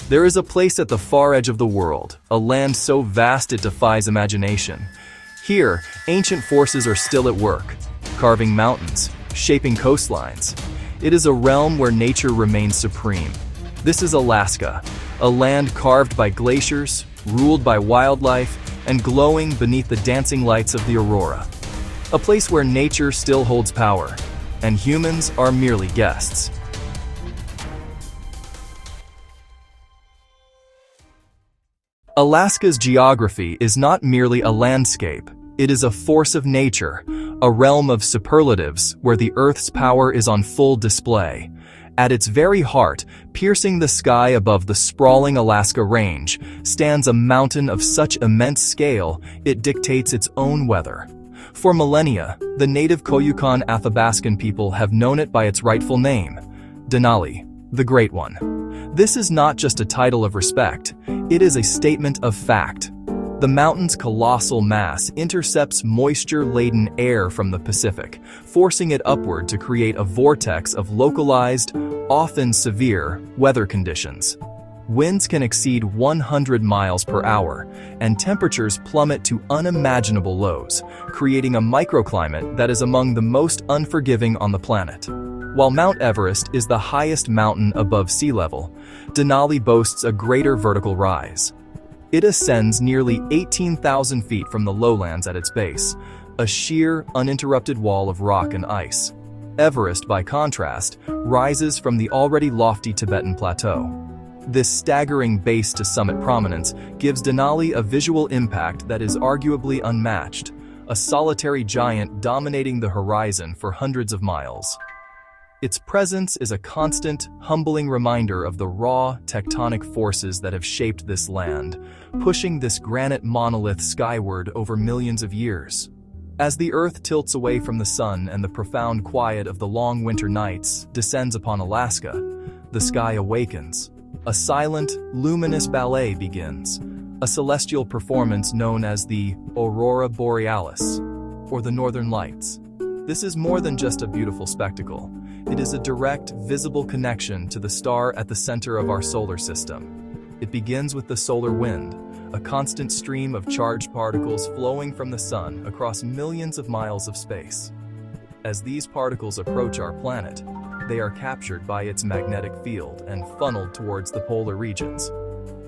There is a place at the far edge of the world, a land so vast it defies imagination. Here, ancient forces are still at work, carving mountains, shaping coastlines. It is a realm where nature remains supreme. This is Alaska, a land carved by glaciers, ruled by wildlife, and glowing beneath the dancing lights of the aurora. A place where nature still holds power, and humans are merely guests. Alaska's geography is not merely a landscape, it is a force of nature, a realm of superlatives where the Earth's power is on full display. At its very heart, piercing the sky above the sprawling Alaska Range, stands a mountain of such immense scale it dictates its own weather. For millennia, the native Koyukon Athabascan people have known it by its rightful name, Denali, the Great One. This is not just a title of respect, it is a statement of fact. The mountain's colossal mass intercepts moisture-laden air from the Pacific, forcing it upward to create a vortex of localized, often severe, weather conditions. Winds can exceed 100 miles per hour, and temperatures plummet to unimaginable lows, creating a microclimate that is among the most unforgiving on the planet. While Mount Everest is the highest mountain above sea level, Denali boasts a greater vertical rise. It ascends nearly 18,000 feet from the lowlands at its base, a sheer, uninterrupted wall of rock and ice. Everest, by contrast, rises from the already lofty Tibetan Plateau. This staggering base-to-summit prominence gives Denali a visual impact that is arguably unmatched, a solitary giant dominating the horizon for hundreds of miles. Its presence is a constant, humbling reminder of the raw, tectonic forces that have shaped this land, pushing this granite monolith skyward over millions of years. As the Earth tilts away from the sun and the profound quiet of the long winter nights descends upon Alaska, the sky awakens. A silent, luminous ballet begins, a celestial performance known as the Aurora Borealis, or the Northern Lights. This is more than just a beautiful spectacle. It is a direct, visible connection to the star at the center of our solar system. It begins with the solar wind, a constant stream of charged particles flowing from the sun across millions of miles of space. As these particles approach our planet, they are captured by its magnetic field and funneled towards the polar regions.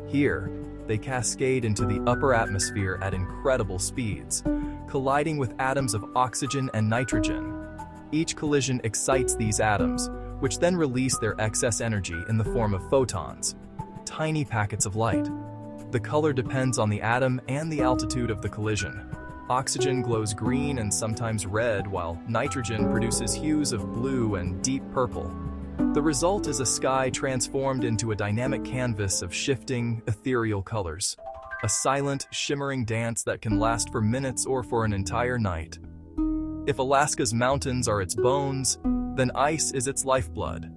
Here, they cascade into the upper atmosphere at incredible speeds, colliding with atoms of oxygen and nitrogen. Each collision excites these atoms, which then release their excess energy in the form of photons, tiny packets of light. The color depends on the atom and the altitude of the collision. Oxygen glows green and sometimes red, while nitrogen produces hues of blue and deep purple. The result is a sky transformed into a dynamic canvas of shifting, ethereal colors. A silent, shimmering dance that can last for minutes or for an entire night. If Alaska's mountains are its bones, then ice is its lifeblood.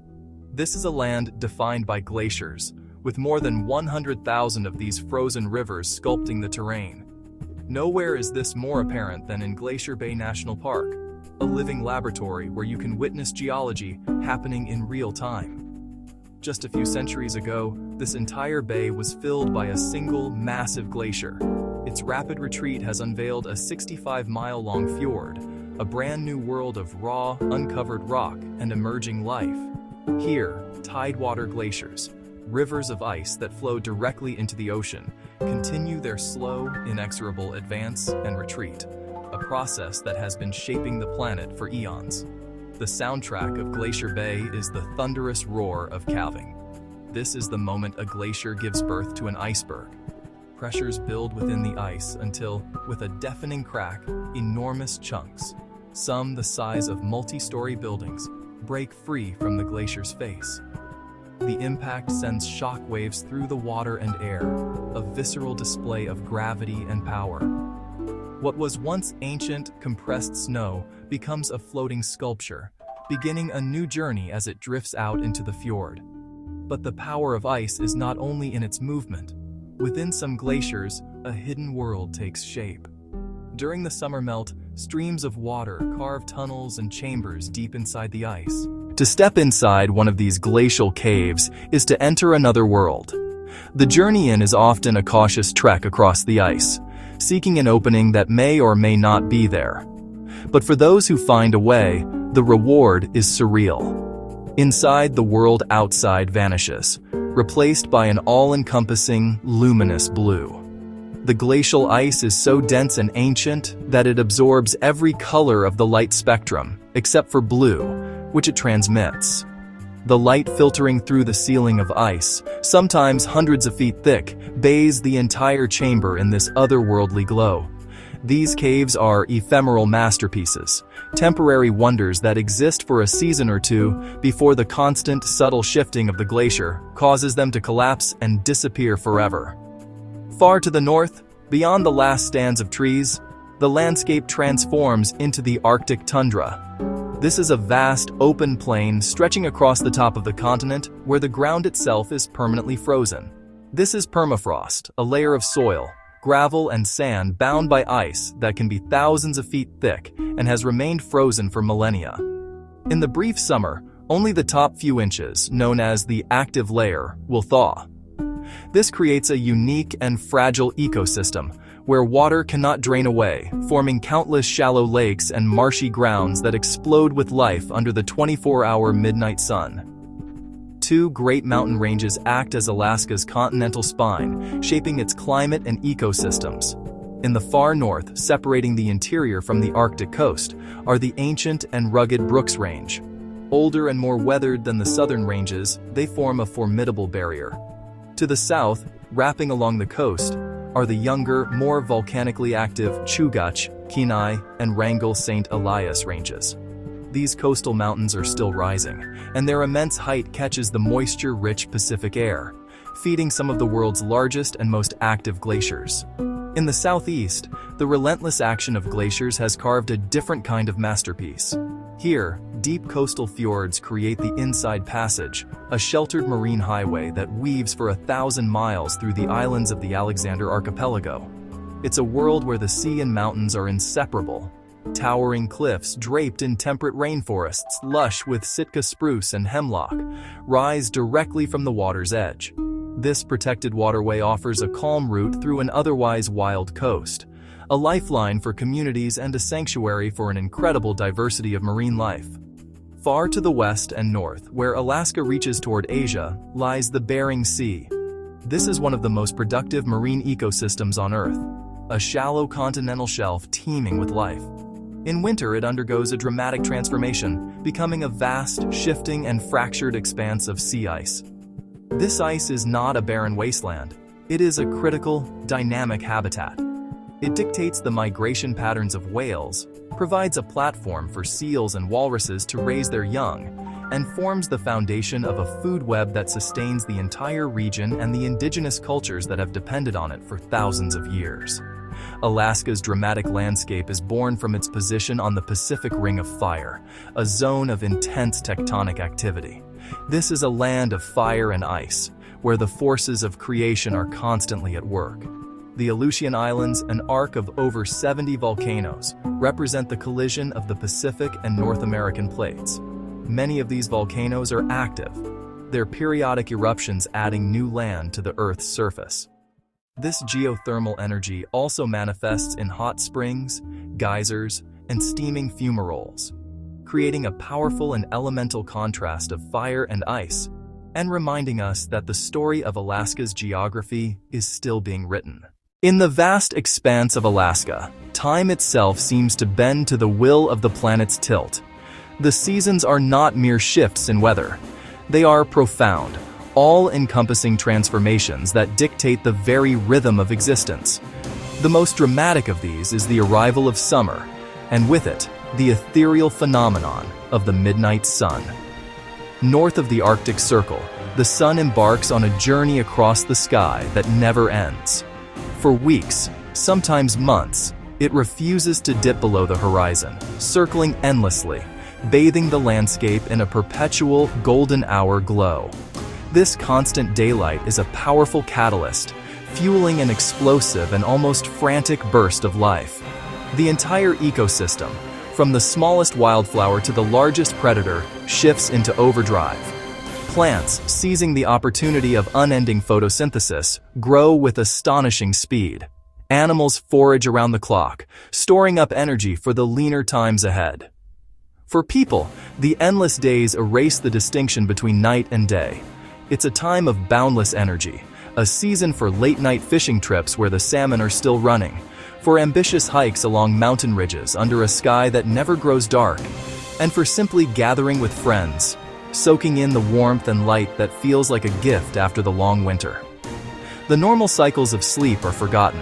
This is a land defined by glaciers, with more than 100,000 of these frozen rivers sculpting the terrain. Nowhere is this more apparent than in Glacier Bay National Park, a living laboratory where you can witness geology happening in real time. Just a few centuries ago, this entire bay was filled by a single, massive glacier. Its rapid retreat has unveiled a 65-mile-long fjord, a brand new world of raw, uncovered rock and emerging life. Here, tidewater glaciers, rivers of ice that flow directly into the ocean, continue their slow, inexorable advance and retreat, a process that has been shaping the planet for eons. The soundtrack of Glacier Bay is the thunderous roar of calving. This is the moment a glacier gives birth to an iceberg. Pressures build within the ice until, with a deafening crack, enormous chunks, some the size of multi-story buildings, break free from the glacier's face. The impact sends shock waves through the water and air, a visceral display of gravity and power. What was once ancient, compressed snow becomes a floating sculpture, beginning a new journey as it drifts out into the fjord. But the power of ice is not only in its movement. Within some glaciers, a hidden world takes shape. During the summer melt, streams of water carve tunnels and chambers deep inside the ice. To step inside one of these glacial caves is to enter another world. The journey in is often a cautious trek across the ice, seeking an opening that may or may not be there. But for those who find a way, the reward is surreal. Inside, the world outside vanishes, replaced by an all-encompassing, luminous blue. The glacial ice is so dense and ancient that it absorbs every color of the light spectrum, except for blue, which it transmits. The light filtering through the ceiling of ice, sometimes hundreds of feet thick, bathes the entire chamber in this otherworldly glow. These caves are ephemeral masterpieces, temporary wonders that exist for a season or two before the constant, subtle shifting of the glacier causes them to collapse and disappear forever. Far to the north, beyond the last stands of trees, the landscape transforms into the Arctic tundra. This is a vast, open plain stretching across the top of the continent where the ground itself is permanently frozen. This is permafrost, a layer of soil, gravel, and sand bound by ice that can be thousands of feet thick and has remained frozen for millennia. In the brief summer, only the top few inches, known as the active layer, will thaw. This creates a unique and fragile ecosystem where water cannot drain away, forming countless shallow lakes and marshy grounds that explode with life under the 24-hour midnight sun. Two great mountain ranges act as Alaska's continental spine, shaping its climate and ecosystems. In the far north, separating the interior from the Arctic coast, are the ancient and rugged Brooks Range. Older and more weathered than the southern ranges, they form a formidable barrier. To the south, wrapping along the coast, are the younger, more volcanically active Chugach, Kenai, and Wrangell St. Elias ranges. These coastal mountains are still rising, and their immense height catches the moisture-rich Pacific air, feeding some of the world's largest and most active glaciers. In the southeast, the relentless action of glaciers has carved a different kind of masterpiece. Here, deep coastal fjords create the Inside Passage, a sheltered marine highway that weaves for 1,000 miles through the islands of the Alexander Archipelago. It's a world where the sea and mountains are inseparable. Towering cliffs draped in temperate rainforests, lush with Sitka spruce and hemlock, rise directly from the water's edge. This protected waterway offers a calm route through an otherwise wild coast, a lifeline for communities and a sanctuary for an incredible diversity of marine life. Far to the west and north, where Alaska reaches toward Asia, lies the Bering Sea. This is one of the most productive marine ecosystems on Earth, a shallow continental shelf teeming with life. In winter, it undergoes a dramatic transformation, becoming a vast, shifting, and fractured expanse of sea ice. This ice is not a barren wasteland. It is a critical, dynamic habitat. It dictates the migration patterns of whales, provides a platform for seals and walruses to raise their young, and forms the foundation of a food web that sustains the entire region and the indigenous cultures that have depended on it for thousands of years. Alaska's dramatic landscape is born from its position on the Pacific Ring of Fire, a zone of intense tectonic activity. This is a land of fire and ice, where the forces of creation are constantly at work. The Aleutian Islands, an arc of over 70 volcanoes, represent the collision of the Pacific and North American plates. Many of these volcanoes are active, their periodic eruptions adding new land to the Earth's surface. This geothermal energy also manifests in hot springs, geysers, and steaming fumaroles, creating a powerful and elemental contrast of fire and ice, and reminding us that the story of Alaska's geography is still being written. In the vast expanse of Alaska, time itself seems to bend to the will of the planet's tilt. The seasons are not mere shifts in weather. They are profound, all-encompassing transformations that dictate the very rhythm of existence. The most dramatic of these is the arrival of summer, and with it, the ethereal phenomenon of the midnight sun. North of the Arctic Circle, the sun embarks on a journey across the sky that never ends. For weeks, sometimes months, it refuses to dip below the horizon, circling endlessly, bathing the landscape in a perpetual golden hour glow. This constant daylight is a powerful catalyst, fueling an explosive and almost frantic burst of life. The entire ecosystem, from the smallest wildflower to the largest predator, shifts into overdrive. Plants, seizing the opportunity of unending photosynthesis, grow with astonishing speed. Animals forage around the clock, storing up energy for the leaner times ahead. For people, the endless days erase the distinction between night and day. It's a time of boundless energy, a season for late-night fishing trips where the salmon are still running, for ambitious hikes along mountain ridges under a sky that never grows dark, and for simply gathering with friends, soaking in the warmth and light that feels like a gift after the long winter. The normal cycles of sleep are forgotten,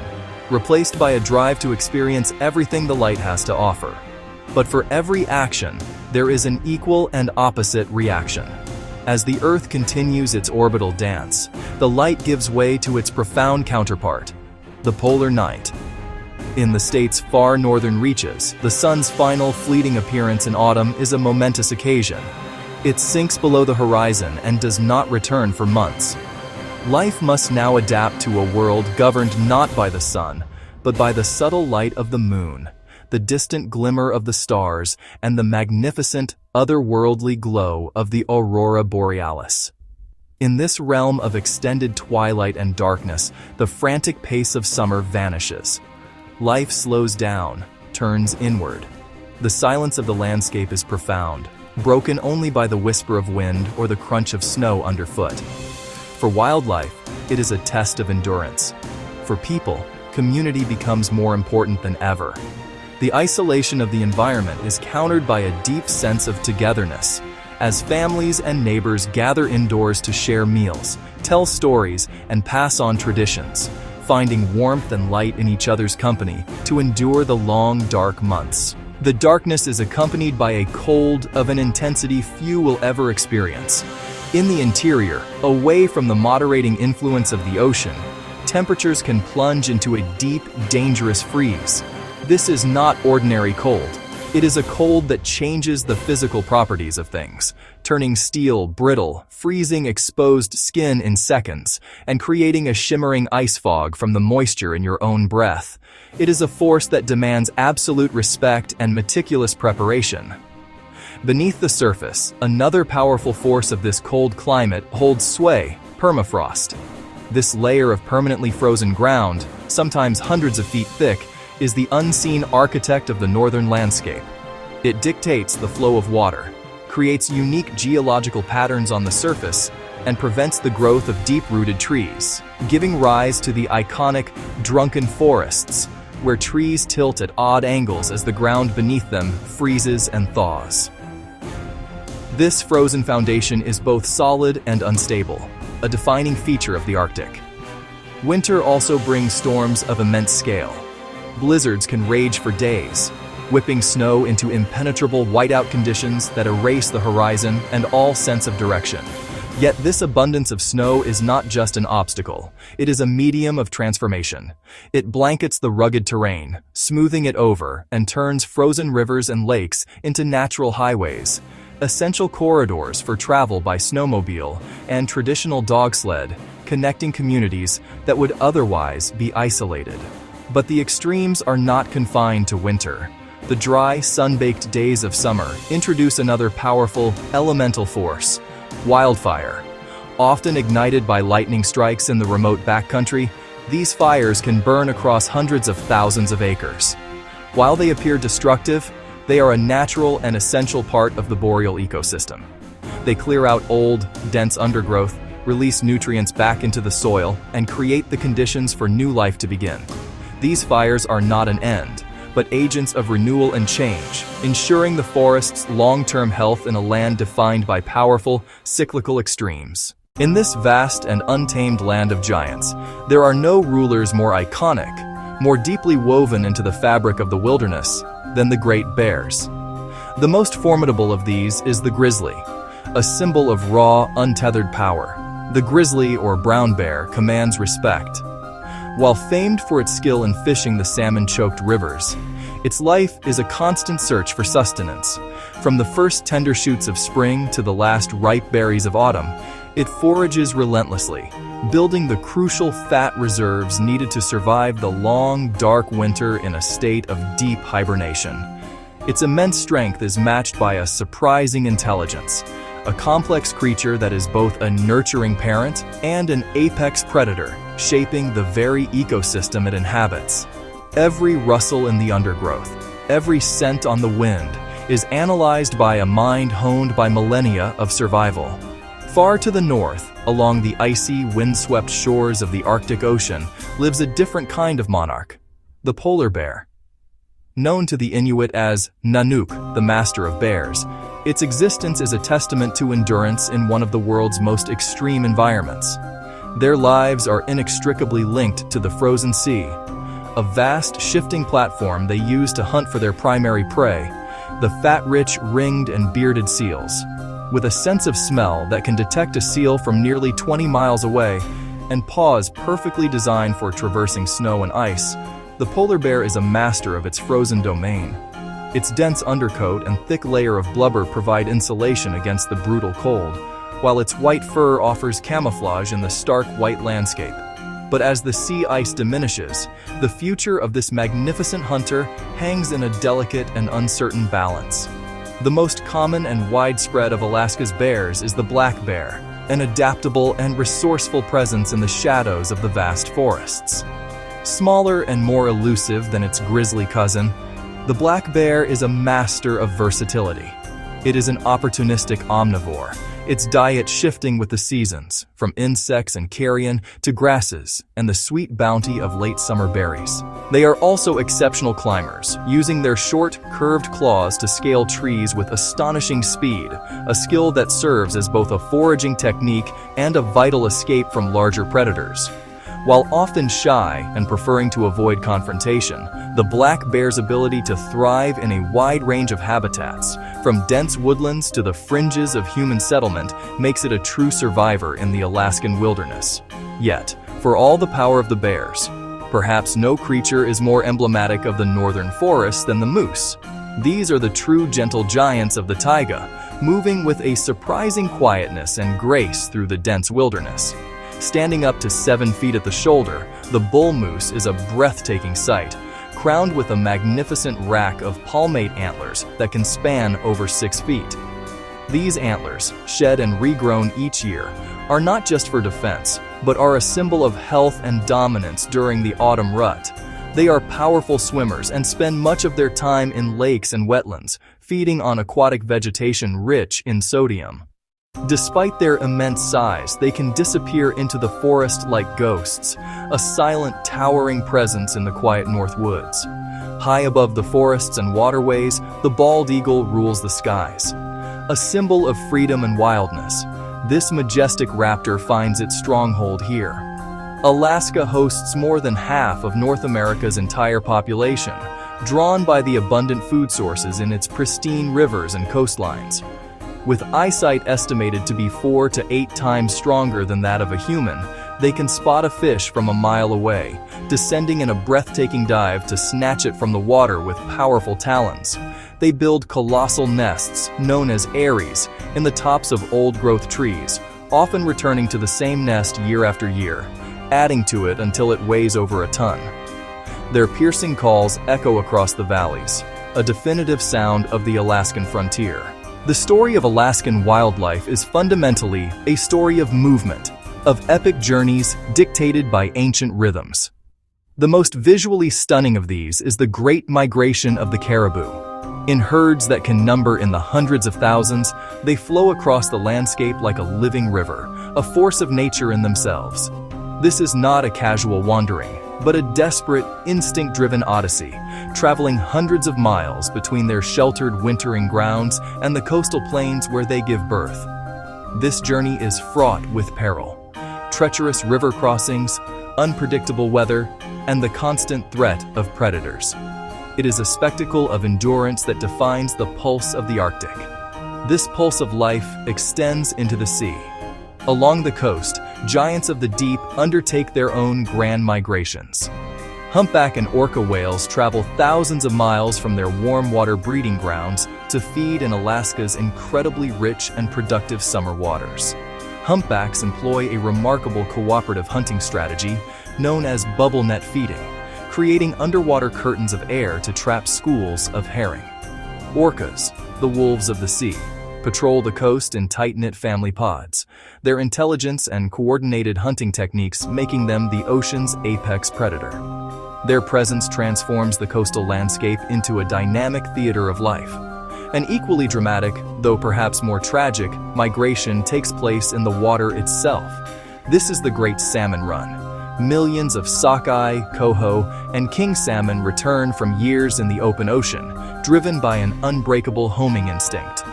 replaced by a drive to experience everything the light has to offer. But for every action, there is an equal and opposite reaction. As the Earth continues its orbital dance, the light gives way to its profound counterpart, the polar night. In the state's far northern reaches, the sun's final fleeting appearance in autumn is a momentous occasion. It sinks below the horizon and does not return for months. Life must now adapt to a world governed not by the sun, but by the subtle light of the moon, the distant glimmer of the stars, and the magnificent, otherworldly glow of the aurora borealis. In this realm of extended twilight and darkness, the frantic pace of summer vanishes. Life slows down, turns inward. The silence of the landscape is profound, broken only by the whisper of wind or the crunch of snow underfoot. For wildlife, it is a test of endurance. For people, community becomes more important than ever. The isolation of the environment is countered by a deep sense of togetherness, as families and neighbors gather indoors to share meals, tell stories, and pass on traditions, finding warmth and light in each other's company to endure the long, dark months. The darkness is accompanied by a cold of an intensity few will ever experience. In the interior, away from the moderating influence of the ocean, temperatures can plunge into a deep, dangerous freeze. This is not ordinary cold. It is a cold that changes the physical properties of things, turning steel brittle, freezing exposed skin in seconds, and creating a shimmering ice fog from the moisture in your own breath. It is a force that demands absolute respect and meticulous preparation. Beneath the surface, another powerful force of this cold climate holds sway: permafrost. This layer of permanently frozen ground, sometimes hundreds of feet thick, is the unseen architect of the northern landscape. It dictates the flow of water, creates unique geological patterns on the surface, and prevents the growth of deep-rooted trees, giving rise to the iconic drunken forests, where trees tilt at odd angles as the ground beneath them freezes and thaws. This frozen foundation is both solid and unstable, a defining feature of the Arctic. Winter also brings storms of immense scale. Blizzards can rage for days, whipping snow into impenetrable whiteout conditions that erase the horizon and all sense of direction. Yet this abundance of snow is not just an obstacle, it is a medium of transformation. It blankets the rugged terrain, smoothing it over, and turns frozen rivers and lakes into natural highways, essential corridors for travel by snowmobile and traditional dog sled, connecting communities that would otherwise be isolated. But the extremes are not confined to winter. The dry, sun-baked days of summer introduce another powerful, elemental force: wildfire. Often ignited by lightning strikes in the remote backcountry, these fires can burn across hundreds of thousands of acres. While they appear destructive, they are a natural and essential part of the boreal ecosystem. They clear out old, dense undergrowth, release nutrients back into the soil, and create the conditions for new life to begin. These fires are not an end, but agents of renewal and change, ensuring the forest's long-term health in a land defined by powerful, cyclical extremes. In this vast and untamed land of giants, there are no rulers more iconic, more deeply woven into the fabric of the wilderness, than the great bears. The most formidable of these is the grizzly, a symbol of raw, untethered power. The grizzly, or brown bear, commands respect. While famed for its skill in fishing the salmon-choked rivers, its life is a constant search for sustenance. From the first tender shoots of spring to the last ripe berries of autumn, it forages relentlessly, building the crucial fat reserves needed to survive the long, dark winter in a state of deep hibernation. Its immense strength is matched by a surprising intelligence, a complex creature that is both a nurturing parent and an apex predator, shaping the very ecosystem it inhabits. Every rustle in the undergrowth, every scent on the wind, is analyzed by a mind honed by millennia of survival. Far to the north, along the icy, windswept shores of the Arctic Ocean, lives a different kind of monarch, the polar bear. Known to the Inuit as Nanook, the master of bears, its existence is a testament to endurance in one of the world's most extreme environments. Their lives are inextricably linked to the frozen sea, a vast, shifting platform they use to hunt for their primary prey, the fat-rich, ringed and bearded seals. With a sense of smell that can detect a seal from nearly 20 miles away and paws perfectly designed for traversing snow and ice, the polar bear is a master of its frozen domain. Its dense undercoat and thick layer of blubber provide insulation against the brutal cold, while its white fur offers camouflage in the stark white landscape. But as the sea ice diminishes, the future of this magnificent hunter hangs in a delicate and uncertain balance. The most common and widespread of Alaska's bears is the black bear, an adaptable and resourceful presence in the shadows of the vast forests. Smaller and more elusive than its grizzly cousin, the black bear is a master of versatility. It is an opportunistic omnivore, its diet shifting with the seasons, from insects and carrion to grasses and the sweet bounty of late summer berries. They are also exceptional climbers, using their short, curved claws to scale trees with astonishing speed, a skill that serves as both a foraging technique and a vital escape from larger predators. While often shy and preferring to avoid confrontation, the black bear's ability to thrive in a wide range of habitats, from dense woodlands to the fringes of human settlement, makes it a true survivor in the Alaskan wilderness. Yet, for all the power of the bears, perhaps no creature is more emblematic of the northern forests than the moose. These are the true gentle giants of the taiga, moving with a surprising quietness and grace through the dense wilderness. Standing up to 7 feet at the shoulder, the bull moose is a breathtaking sight, crowned with a magnificent rack of palmate antlers that can span over 6 feet. These antlers, shed and regrown each year, are not just for defense, but are a symbol of health and dominance during the autumn rut. They are powerful swimmers and spend much of their time in lakes and wetlands, feeding on aquatic vegetation rich in sodium. Despite their immense size, they can disappear into the forest like ghosts, a silent, towering presence in the quiet north woods. High above the forests and waterways, the bald eagle rules the skies. A symbol of freedom and wildness, this majestic raptor finds its stronghold here. Alaska hosts more than half of North America's entire population, drawn by the abundant food sources in its pristine rivers and coastlines. With eyesight estimated to be 4 to 8 times stronger than that of a human, they can spot a fish from a mile away, descending in a breathtaking dive to snatch it from the water with powerful talons. They build colossal nests, known as eyries, in the tops of old-growth trees, often returning to the same nest year after year, adding to it until it weighs over a ton. Their piercing calls echo across the valleys, a definitive sound of the Alaskan frontier. The story of Alaskan wildlife is fundamentally a story of movement, of epic journeys dictated by ancient rhythms. The most visually stunning of these is the Great Migration of the caribou. In herds that can number in the hundreds of thousands, they flow across the landscape like a living river, a force of nature in themselves. This is not a casual wandering, but a desperate, instinct-driven odyssey, traveling hundreds of miles between their sheltered wintering grounds and the coastal plains where they give birth. This journey is fraught with peril, treacherous river crossings, unpredictable weather, and the constant threat of predators. It is a spectacle of endurance that defines the pulse of the Arctic. This pulse of life extends into the sea. Along the coast, giants of the deep undertake their own grand migrations. Humpback and orca whales travel thousands of miles from their warm water breeding grounds to feed in Alaska's incredibly rich and productive summer waters. Humpbacks employ a remarkable cooperative hunting strategy known as bubble net feeding, creating underwater curtains of air to trap schools of herring. Orcas, the wolves of the sea, patrol the coast in tight-knit family pods, their intelligence and coordinated hunting techniques making them the ocean's apex predator. Their presence transforms the coastal landscape into a dynamic theater of life. An equally dramatic, though perhaps more tragic, migration takes place in the water itself. This is the Great Salmon Run. Millions of sockeye, coho, and king salmon return from years in the open ocean, driven by an unbreakable homing instinct.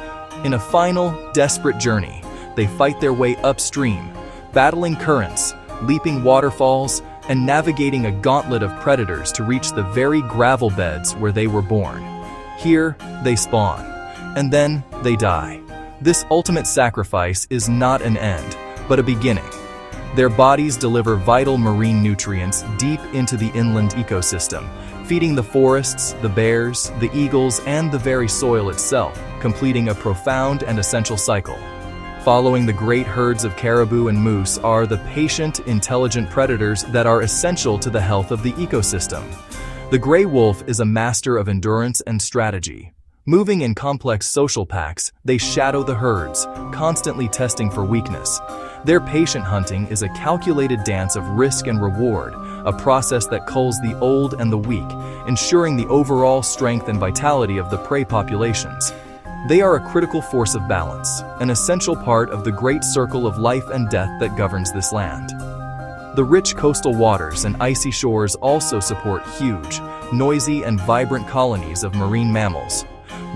In a final, desperate journey, they fight their way upstream, battling currents, leaping waterfalls, and navigating a gauntlet of predators to reach the very gravel beds where they were born. Here, they spawn, and then they die. This ultimate sacrifice is not an end, but a beginning. Their bodies deliver vital marine nutrients deep into the inland ecosystem, feeding the forests, the bears, the eagles, and the very soil itself, completing a profound and essential cycle. Following the great herds of caribou and moose are the patient, intelligent predators that are essential to the health of the ecosystem. The gray wolf is a master of endurance and strategy. Moving in complex social packs, they shadow the herds, constantly testing for weakness. Their patient hunting is a calculated dance of risk and reward, a process that culls the old and the weak, ensuring the overall strength and vitality of the prey populations. They are a critical force of balance, an essential part of the great circle of life and death that governs this land. The rich coastal waters and icy shores also support huge, noisy, and vibrant colonies of marine mammals.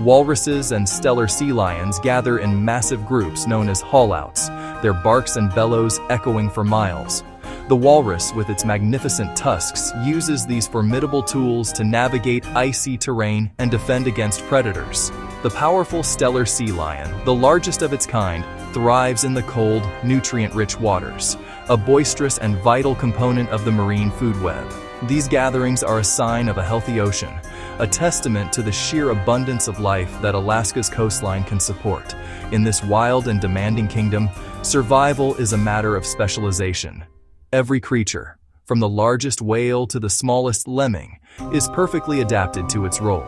Walruses and stellar sea lions gather in massive groups known as haulouts, their barks and bellows echoing for miles. The walrus, with its magnificent tusks, uses these formidable tools to navigate icy terrain and defend against predators. The powerful stellar sea lion, the largest of its kind, thrives in the cold, nutrient-rich waters, a boisterous and vital component of the marine food web. These gatherings are a sign of a healthy ocean, a testament to the sheer abundance of life that Alaska's coastline can support. In this wild and demanding kingdom, survival is a matter of specialization. Every creature, from the largest whale to the smallest lemming, is perfectly adapted to its role.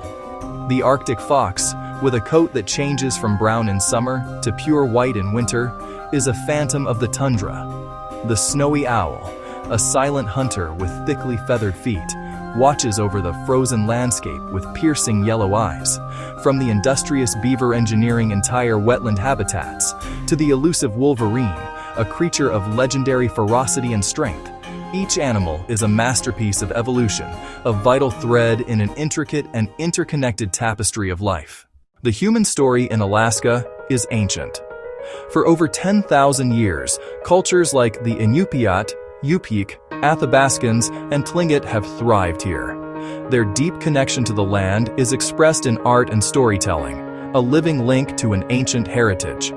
The Arctic fox, with a coat that changes from brown in summer to pure white in winter, is a phantom of the tundra. The snowy owl, a silent hunter with thickly feathered feet, watches over the frozen landscape with piercing yellow eyes. From the industrious beaver engineering entire wetland habitats to the elusive wolverine, a creature of legendary ferocity and strength, each animal is a masterpiece of evolution, a vital thread in an intricate and interconnected tapestry of life. The human story in Alaska is ancient. For over 10,000 years, cultures like the Inupiat, Yupik, Athabascans, and Tlingit have thrived here. Their deep connection to the land is expressed in art and storytelling, a living link to an ancient heritage.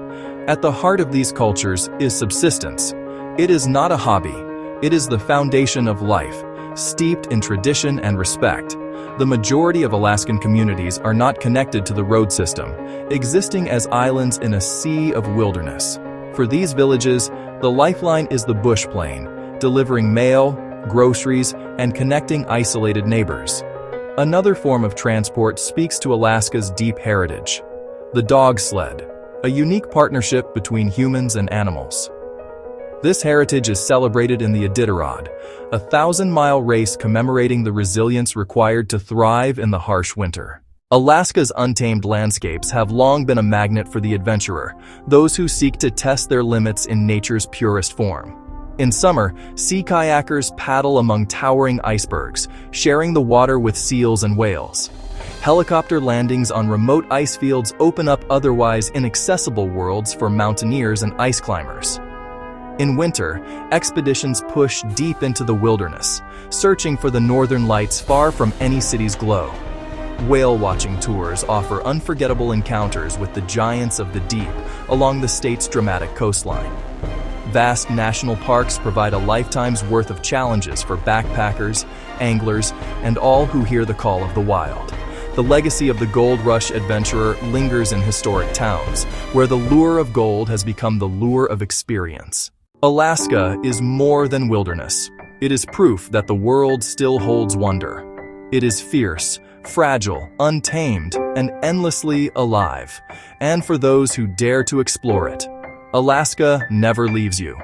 At the heart of these cultures is subsistence. It is not a hobby, it is the foundation of life, steeped in tradition and respect. The majority of Alaskan communities are not connected to the road system, existing as islands in a sea of wilderness. For these villages, the lifeline is the bush plane, delivering mail, groceries, and connecting isolated neighbors. Another form of transport speaks to Alaska's deep heritage: the dog sled, a unique partnership between humans and animals. This heritage is celebrated in the Iditarod, a 1,000-mile race commemorating the resilience required to thrive in the harsh winter. Alaska's untamed landscapes have long been a magnet for the adventurer, those who seek to test their limits in nature's purest form. In summer, sea kayakers paddle among towering icebergs, sharing the water with seals and whales. Helicopter landings on remote ice fields open up otherwise inaccessible worlds for mountaineers and ice climbers. In winter, expeditions push deep into the wilderness, searching for the northern lights far from any city's glow. Whale-watching tours offer unforgettable encounters with the giants of the deep along the state's dramatic coastline. Vast national parks provide a lifetime's worth of challenges for backpackers, anglers, and all who hear the call of the wild. The legacy of the gold rush adventurer lingers in historic towns, where the lure of gold has become the lure of experience. Alaska is more than wilderness. It is proof that the world still holds wonder. It is fierce, fragile, untamed, and endlessly alive. And for those who dare to explore it, Alaska never leaves you.